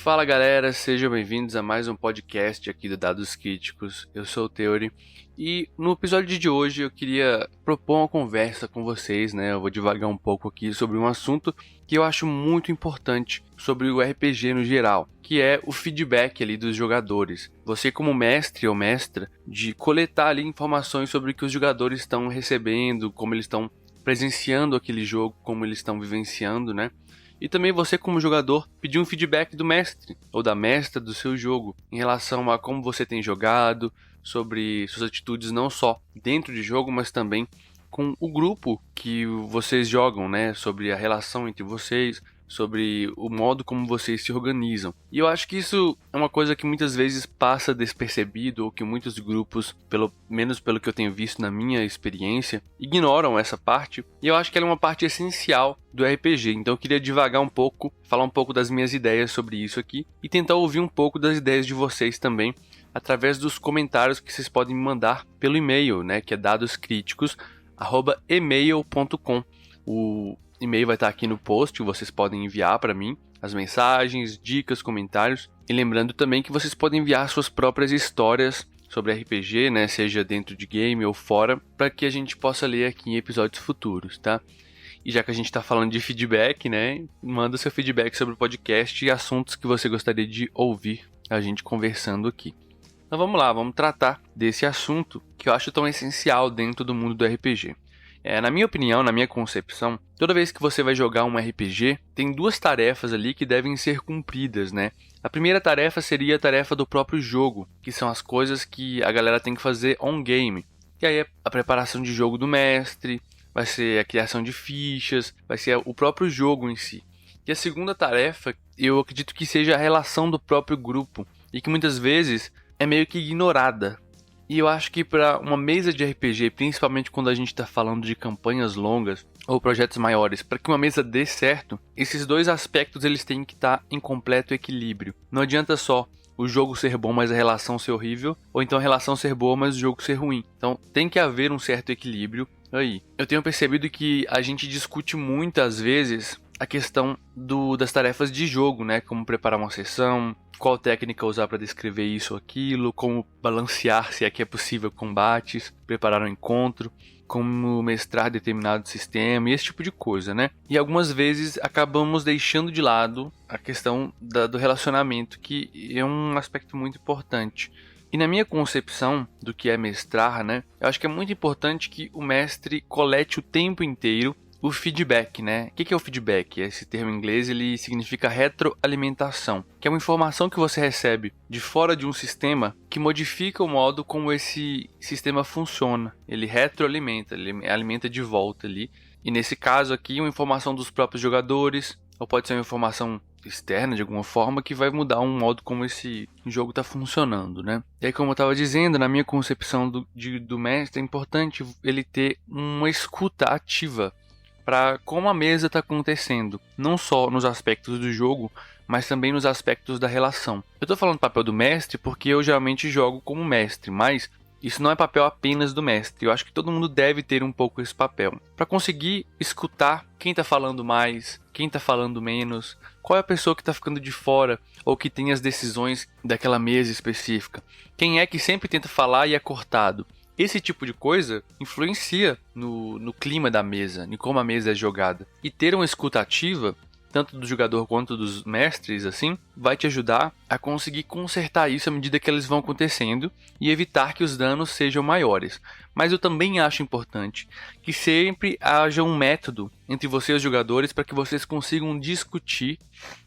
Fala galera, sejam bem-vindos a mais um podcast aqui do Dados Críticos. Eu sou o Theory e no episódio de hoje eu queria propor uma conversa com vocês, né? Eu vou divagar um pouco aqui sobre um assunto que eu acho muito importante sobre o RPG no geral, que é o feedback ali dos jogadores. Você como mestre ou mestra, de coletar ali informações sobre o que os jogadores estão recebendo, como eles estão presenciando aquele jogo, como eles estão vivenciando, né? E também você como jogador pedir um feedback do mestre ou da mestra do seu jogo em relação a como você tem jogado, sobre suas atitudes não só dentro de jogo, mas também com o grupo que vocês jogam, né? Sobre a relação entre vocês, sobre o modo como vocês se organizam. E eu acho que isso é uma coisa que muitas vezes passa despercebido, ou que muitos grupos, pelo menos pelo que eu tenho visto na minha experiência, ignoram essa parte. E eu acho que ela é uma parte essencial do RPG. Então eu queria divagar um pouco, falar um pouco das minhas ideias sobre isso aqui, e tentar ouvir um pouco das ideias de vocês também, através dos comentários que vocês podem me mandar pelo e-mail, né, que é dadoscriticos@email.com. O e-mail vai estar aqui no post, vocês podem enviar para mim as mensagens, dicas, comentários. E lembrando também que vocês podem enviar suas próprias histórias sobre RPG, né, seja dentro de game ou fora, para que a gente possa ler aqui em episódios futuros, tá? E já que a gente está falando de feedback, né, manda seu feedback sobre o podcast e assuntos que você gostaria de ouvir a gente conversando aqui. Então vamos lá, vamos tratar desse assunto que eu acho tão essencial dentro do mundo do RPG. Na minha opinião, na minha concepção, toda vez que você vai jogar um RPG, tem duas tarefas ali que devem ser cumpridas, né? A primeira tarefa seria a tarefa do próprio jogo, que são as coisas que a galera tem que fazer on-game. E aí é a preparação de jogo do mestre, vai ser a criação de fichas, vai ser o próprio jogo em si. E a segunda tarefa, eu acredito que seja a relação do próprio grupo, e que muitas vezes é meio que ignorada. E eu acho que para uma mesa de RPG, principalmente quando a gente está falando de campanhas longas ou projetos maiores, para que uma mesa dê certo, esses dois aspectos eles têm que estar em completo equilíbrio. Não adianta só o jogo ser bom, mas a relação ser horrível, ou então a relação ser boa, mas o jogo ser ruim. Então tem que haver um certo equilíbrio aí. Eu tenho percebido que a gente discute muitas vezes a questão das tarefas de jogo, né? Como preparar uma sessão, qual técnica usar para descrever isso ou aquilo, como balancear, se é que é possível, combates, preparar um encontro, como mestrar determinado sistema e esse tipo de coisa, né? E algumas vezes acabamos deixando de lado a questão do relacionamento, que é um aspecto muito importante. E na minha concepção do que é mestrar, né? Eu acho que é muito importante que o mestre colete o tempo inteiro o feedback, né? O que é o feedback? Esse termo em inglês ele significa retroalimentação, que é uma informação que você recebe de fora de um sistema que modifica o modo como esse sistema funciona. Ele retroalimenta, ele alimenta de volta ali. E nesse caso aqui, uma informação dos próprios jogadores, ou pode ser uma informação externa de alguma forma que vai mudar um modo como esse jogo está funcionando, né? E aí, como eu estava dizendo, na minha concepção do mestre, é importante ele ter uma escuta ativa para como a mesa está acontecendo, não só nos aspectos do jogo, mas também nos aspectos da relação. Eu estou falando do papel do mestre porque eu geralmente jogo como mestre, mas isso não é papel apenas do mestre. Eu acho que todo mundo deve ter um pouco esse papel, para conseguir escutar quem está falando mais, quem está falando menos, qual é a pessoa que está ficando de fora ou que tem as decisões daquela mesa específica, quem é que sempre tenta falar e é cortado. Esse tipo de coisa influencia no clima da mesa, em como a mesa é jogada. E ter uma escuta ativa, tanto do jogador quanto dos mestres, assim, vai te ajudar a conseguir consertar isso à medida que eles vão acontecendo e evitar que os danos sejam maiores. Mas eu também acho importante que sempre haja um método entre você e os jogadores para que vocês consigam discutir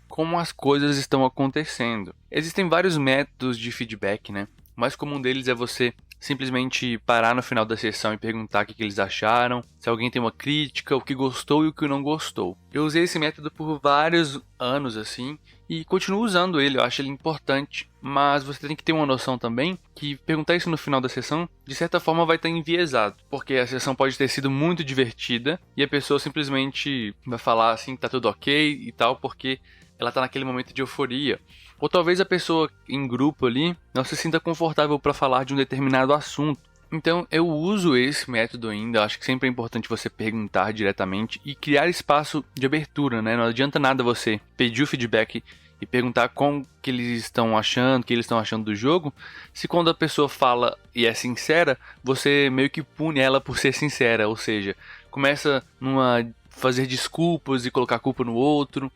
como as coisas estão acontecendo. Existem vários métodos de feedback, né? O mais comum deles é você simplesmente parar no final da sessão e perguntar o que eles acharam, se alguém tem uma crítica, o que gostou e o que não gostou. Eu usei esse método por vários anos assim e continuo usando ele, eu acho ele importante, mas você tem que ter uma noção também que perguntar isso no final da sessão de certa forma vai estar enviesado, porque a sessão pode ter sido muito divertida e a pessoa simplesmente vai falar assim que tá tudo ok e tal, porque ela tá naquele momento de euforia. Ou talvez a pessoa em grupo ali não se sinta confortável para falar de um determinado assunto. Então eu uso esse método ainda, acho que sempre é importante você perguntar diretamente e criar espaço de abertura, né? Não adianta nada você pedir o feedback e perguntar como que eles estão achando, o que eles estão achando do jogo, se quando a pessoa fala e é sincera, você meio que pune ela por ser sincera, ou seja, começa numa fazer desculpas e colocar a culpa no outro.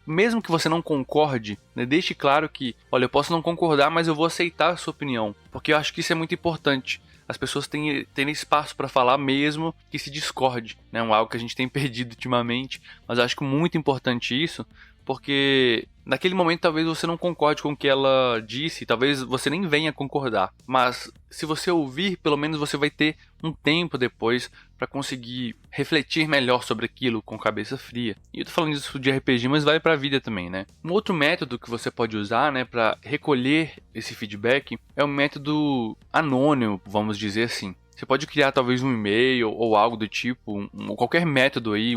Mesmo que você não concorde, né, deixe claro que, olha, eu posso não concordar, mas eu vou aceitar a sua opinião, porque eu acho que isso é muito importante. As pessoas terem espaço para falar mesmo que se discorde, né? Algo que a gente tem perdido ultimamente, mas eu acho que muito importante isso, porque naquele momento talvez você não concorde com o que ela disse, talvez você nem venha concordar, mas se você ouvir, pelo menos você vai ter um tempo depois para conseguir refletir melhor sobre aquilo com cabeça fria. E eu tô falando isso de RPG, mas vale para a vida também, né? Um outro método que você pode usar, né, para recolher esse feedback é o método anônimo, vamos dizer assim. Você pode criar talvez um e-mail ou algo do tipo, qualquer método aí,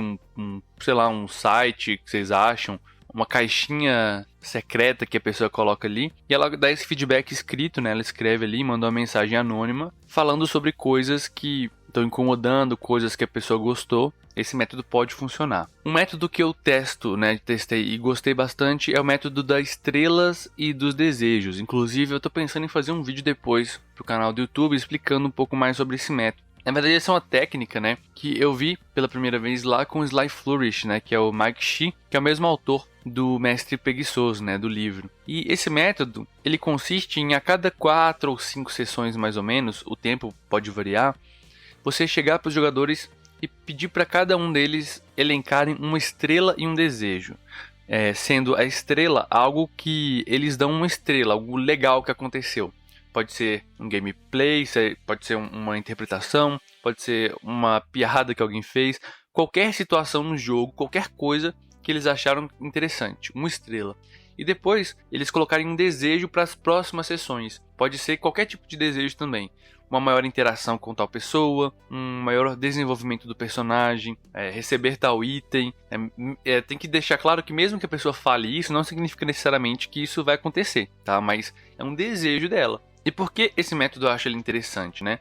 sei lá, um site que vocês acham, uma caixinha secreta que a pessoa coloca ali, e ela dá esse feedback escrito, né? Ela escreve ali, manda uma mensagem anônima falando sobre coisas que estão incomodando, coisas que a pessoa gostou. Esse método pode funcionar. Um método que eu testei e gostei bastante é o método das estrelas e dos desejos. Inclusive, eu tô pensando em fazer um vídeo depois pro canal do YouTube explicando um pouco mais sobre esse método. Na verdade, essa é uma técnica, né, que eu vi pela primeira vez lá com o Sly Flourish, né, que é o Mike Shea, que é o mesmo autor do Mestre Preguiçoso, né, do livro. E esse método, ele consiste em a cada 4 ou 5 sessões mais ou menos, o tempo pode variar, você chegar para os jogadores e pedir para cada um deles elencarem uma estrela e um desejo. Sendo a estrela algo que eles dão uma estrela, algo legal que aconteceu. Pode ser um gameplay, pode ser uma interpretação, pode ser uma piada que alguém fez. Qualquer situação no jogo, qualquer coisa que eles acharam interessante. Uma estrela. E depois eles colocarem um desejo para as próximas sessões. Pode ser qualquer tipo de desejo também. Uma maior interação com tal pessoa, um maior desenvolvimento do personagem, receber tal item. Tem que deixar claro que mesmo que a pessoa fale isso, não significa necessariamente que isso vai acontecer, tá? Mas é um desejo dela. E por que esse método eu acho ele interessante, né?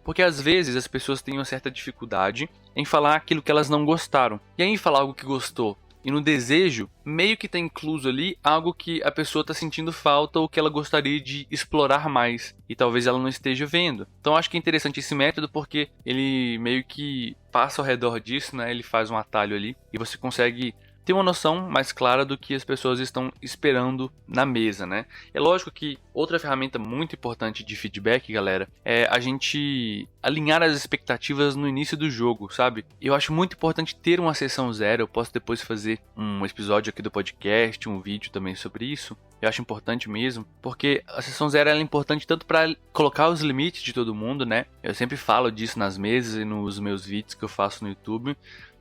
Porque às vezes as pessoas têm uma certa dificuldade em falar aquilo que elas não gostaram. E aí falar algo que gostou e no desejo, meio que está incluso ali algo que a pessoa está sentindo falta ou que ela gostaria de explorar mais. E talvez ela não esteja vendo. Então acho que é interessante esse método porque ele meio que passa ao redor disso, né? Ele faz um atalho ali e você consegue ter uma noção mais clara do que as pessoas estão esperando na mesa, né? É lógico que outra ferramenta muito importante de feedback, galera, é a gente alinhar as expectativas no início do jogo, sabe? Eu acho muito importante ter uma sessão zero. Eu posso depois fazer um episódio aqui do podcast, um vídeo também sobre isso. Eu acho importante mesmo, porque a sessão zero é importante tanto para colocar os limites de todo mundo, né? Eu sempre falo disso nas mesas e nos meus vídeos que eu faço no YouTube.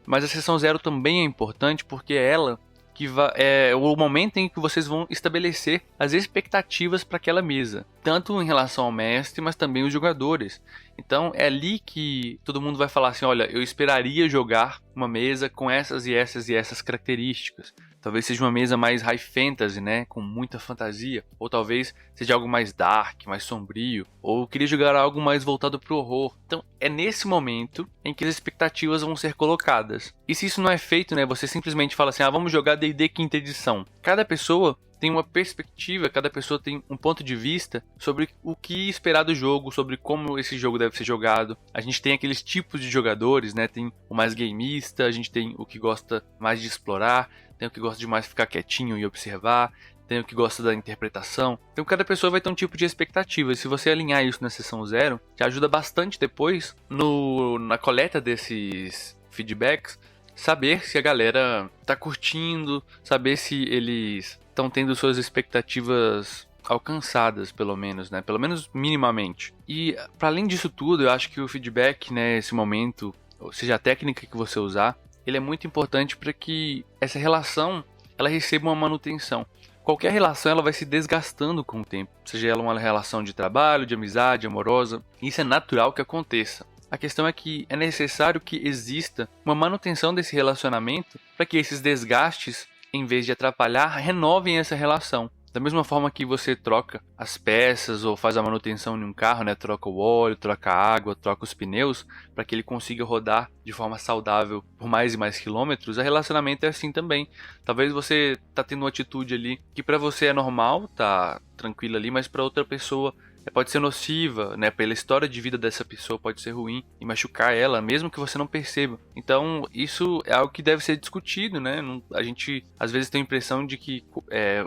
Mas a sessão zero também é importante porque é ela que é o momento em que vocês vão estabelecer as expectativas para aquela mesa. Tanto em relação ao mestre, mas também os jogadores. Então é ali que todo mundo vai falar assim, olha, eu esperaria jogar uma mesa com essas e essas e essas características. Talvez seja uma mesa mais high fantasy, né, com muita fantasia. Ou talvez seja algo mais dark, mais sombrio. Ou eu queria jogar algo mais voltado para o horror. Então é nesse momento em que as expectativas vão ser colocadas. E se isso não é feito, né, você simplesmente fala assim, vamos jogar D&D quinta edição. Cada pessoa tem uma perspectiva, cada pessoa tem um ponto de vista sobre o que esperar do jogo, sobre como esse jogo deve ser jogado. A gente tem aqueles tipos de jogadores, né? Tem o mais gameista, a gente tem o que gosta mais de explorar, tem o que gosta de mais ficar quietinho e observar, tem o que gosta da interpretação. Então cada pessoa vai ter um tipo de expectativa, e se você alinhar isso na sessão zero, te ajuda bastante depois na coleta desses feedbacks, saber se a galera tá curtindo, saber se eles estão tendo suas expectativas alcançadas, pelo menos, né? Pelo menos minimamente. E para além disso tudo, eu acho que o feedback, né, esse momento, ou seja, a técnica que você usar, ele é muito importante para que essa relação ela receba uma manutenção. Qualquer relação ela vai se desgastando com o tempo, seja ela uma relação de trabalho, de amizade, amorosa. Isso é natural que aconteça. A questão é que é necessário que exista uma manutenção desse relacionamento para que esses desgastes, em vez de atrapalhar, renovem essa relação. Da mesma forma que você troca as peças ou faz a manutenção em um carro, né? Troca o óleo, troca a água, troca os pneus, para que ele consiga rodar de forma saudável por mais e mais quilômetros, o relacionamento é assim também. Talvez você tá tendo uma atitude ali que para você é normal, tá tranquila ali, mas para outra pessoa pode ser nociva, né? Pela história de vida dessa pessoa pode ser ruim e machucar ela, mesmo que você não perceba. Então, isso é algo que deve ser discutido, né? A gente, às vezes, tem a impressão de que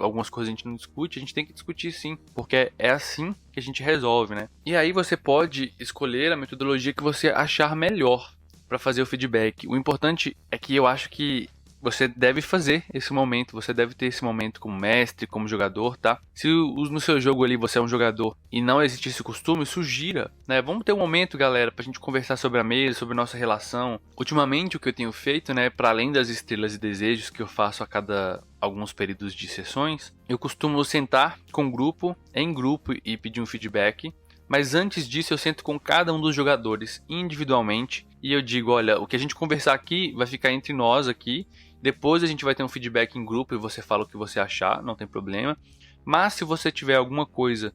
algumas coisas a gente não discute, a gente tem que discutir sim, porque é assim que a gente resolve, né? E aí você pode escolher a metodologia que você achar melhor para fazer o feedback. O importante é que eu acho que você deve fazer esse momento, você deve ter esse momento como mestre, como jogador, tá? Se no seu jogo ali você é um jogador e não existe esse costume, sugira, né? Vamos ter um momento, galera, pra gente conversar sobre a mesa, sobre nossa relação. Ultimamente o que eu tenho feito, né, para além das estrelas e desejos que eu faço a cada alguns períodos de sessões, eu costumo sentar com o grupo, em grupo e pedir um feedback. Mas antes disso eu sento com cada um dos jogadores individualmente e eu digo, olha, o que a gente conversar aqui vai ficar entre nós aqui. Depois a gente vai ter um feedback em grupo e você fala o que você achar, não tem problema. Mas se você tiver alguma coisa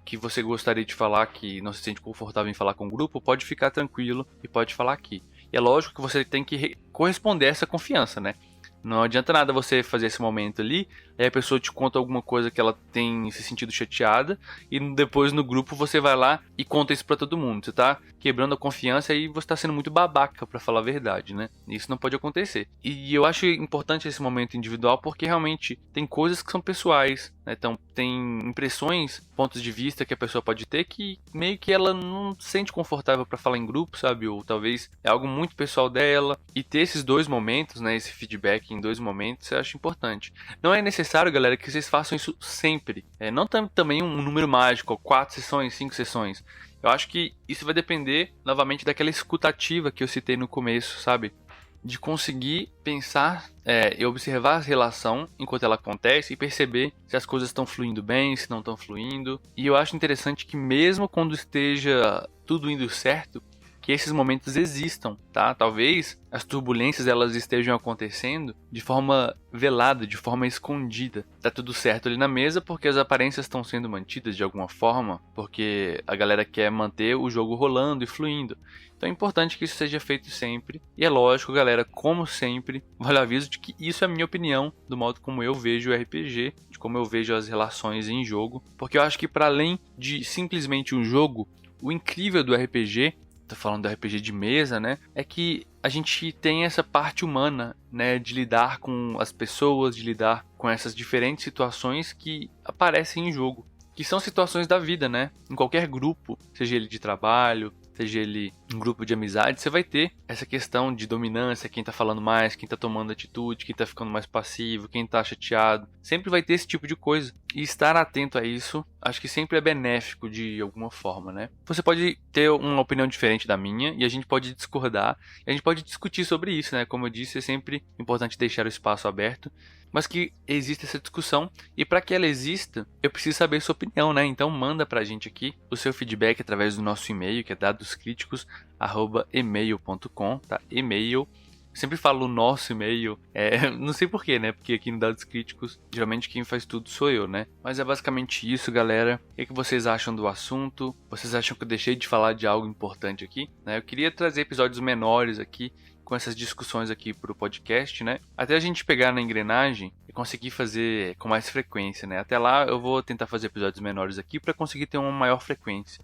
que você gostaria de falar, que não se sente confortável em falar com o grupo, pode ficar tranquilo e pode falar aqui. E é lógico que você tem que corresponder a essa confiança, né? Não adianta nada você fazer esse momento ali, aí a pessoa te conta alguma coisa que ela tem se sentido chateada, e depois no grupo você vai lá e conta isso pra todo mundo. Você tá quebrando a confiança e você tá sendo muito babaca, pra falar a verdade, né? Isso não pode acontecer. E eu acho importante esse momento individual porque realmente tem coisas que são pessoais, né? Então tem impressões, pontos de vista que a pessoa pode ter que meio que ela não se sente confortável pra falar em grupo, sabe? Ou talvez é algo muito pessoal dela. E ter esses dois momentos, né? Esse feedback em dois momentos, eu acho importante. Não é necessário, galera, que vocês façam isso sempre. Não também um número mágico, 4 sessões, 5 sessões. Eu acho que isso vai depender, novamente, daquela escutativa que eu citei no começo, sabe? De conseguir pensar e observar a relação enquanto ela acontece e perceber se as coisas estão fluindo bem, se não estão fluindo. E eu acho interessante que mesmo quando esteja tudo indo certo, que esses momentos existam, tá? Talvez as turbulências elas estejam acontecendo de forma velada, de forma escondida. Tá tudo certo ali na mesa porque as aparências estão sendo mantidas de alguma forma, porque a galera quer manter o jogo rolando e fluindo. Então é importante que isso seja feito sempre. E é lógico, galera, como sempre, vale o aviso de que isso é a minha opinião do modo como eu vejo o RPG, de como eu vejo as relações em jogo, porque eu acho que para além de simplesmente um jogo, o incrível do RPG, tô falando do RPG de mesa, né? É que a gente tem essa parte humana, né? De lidar com as pessoas, de lidar com essas diferentes situações que aparecem em jogo. Que são situações da vida, né? Em qualquer grupo, seja ele de trabalho, seja ele um grupo de amizade, você vai ter essa questão de dominância, quem tá falando mais, quem tá tomando atitude, quem tá ficando mais passivo, quem tá chateado. Sempre vai ter esse tipo de coisa. E estar atento a isso, acho que sempre é benéfico de alguma forma, né? Você pode ter uma opinião diferente da minha e a gente pode discordar, e a gente pode discutir sobre isso, né? Como eu disse, é sempre importante deixar o espaço aberto, mas que exista essa discussão, e para que ela exista, eu preciso saber sua opinião, né? Então manda pra gente aqui o seu feedback através do nosso e-mail, que é dadoscriticos@email.com, tá? E-mail. Sempre falo o nosso e-mail, não sei porquê, né? Porque aqui no Dados Críticos, geralmente quem faz tudo sou eu, né? Mas é basicamente isso, galera. O que vocês acham do assunto? Vocês acham que eu deixei de falar de algo importante aqui? Né? Eu queria trazer episódios menores aqui, com essas discussões aqui pro podcast, né? Até a gente pegar na engrenagem e conseguir fazer com mais frequência, né? Até lá eu vou tentar fazer episódios menores aqui para conseguir ter uma maior frequência.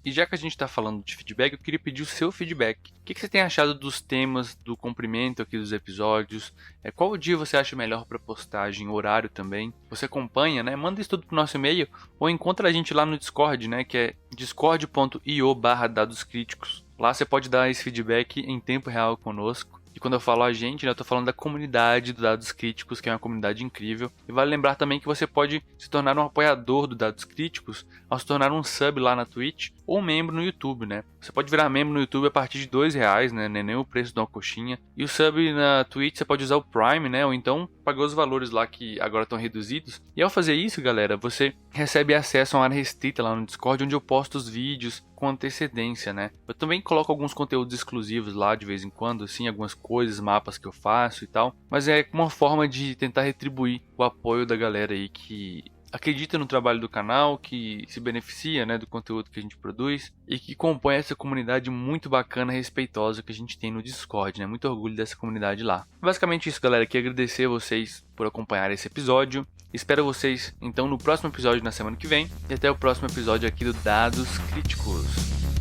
E já que a gente está falando de feedback, eu queria pedir o seu feedback. O que você tem achado dos temas, do comprimento aqui dos episódios? Qual dia você acha melhor para postagem, horário também? Você acompanha, né? Manda isso tudo pro nosso e-mail ou encontra a gente lá no Discord, né? Que é discord.io/dadoscríticos. Lá você pode dar esse feedback em tempo real conosco. E quando eu falo a gente, né, eu tô falando da comunidade do Dados Críticos, que é uma comunidade incrível. E vale lembrar também que você pode se tornar um apoiador do Dados Críticos ao se tornar um sub lá na Twitch ou um membro no YouTube, né? Você pode virar membro no YouTube a partir de R$2, né? Nem o preço de uma coxinha. E o sub na Twitch você pode usar o Prime, né? Ou então pagar os valores lá que agora estão reduzidos. E ao fazer isso, galera, você recebe acesso a uma área restrita lá no Discord, onde eu posto os vídeos com antecedência, né? Eu também coloco alguns conteúdos exclusivos lá de vez em quando, assim, algumas coisas, mapas que eu faço e tal. Mas é uma forma de tentar retribuir o apoio da galera aí que acredita no trabalho do canal, que se beneficia, né, do conteúdo que a gente produz e que compõe essa comunidade muito bacana e respeitosa que a gente tem no Discord, né? Muito orgulho dessa comunidade lá. Basicamente isso, galera. Queria agradecer a vocês por acompanhar esse episódio. Espero vocês, então, no próximo episódio na semana que vem. E até o próximo episódio aqui do Dados Críticos.